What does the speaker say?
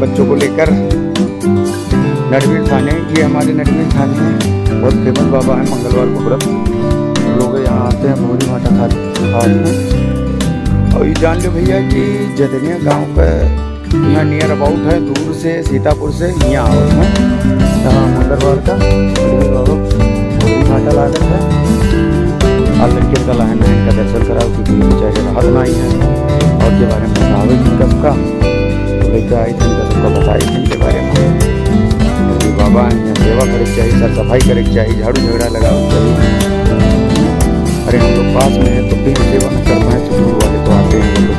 बच्चों को लेकर नटवीर थाने। ये हमारे नटवीर थाने में बहुत फेमस बाबा है। मंगलवार को व्रत लोग यहाँ आते हैं, भोरी भाटा खाते हैं। और ये जान लो भैया कि जदनिया गांव का यहाँ नियर अबाउट है, दूर से सीतापुर से यहाँ आओ है। यहाँ मंगलवार का बाबा भोरी भाटा लागत है। आज लड़के का लाइन है, इनका दर्शन कराओ क्योंकि बेचारे राहत नहीं है। और के बारे में बतावे इनका सबका तो लेकर आई थी, इनका सबका बताई थी इनके बारे में। तो बाबा यहाँ सेवा करे के चाहिए, सर सफाई करे के चाहिए, झाड़ू झगड़ा लगाओ चाहिए। अरे हम लोग पास में है तो भी सेवा न कर पाए तो दूर वाले तो आते हैं लोग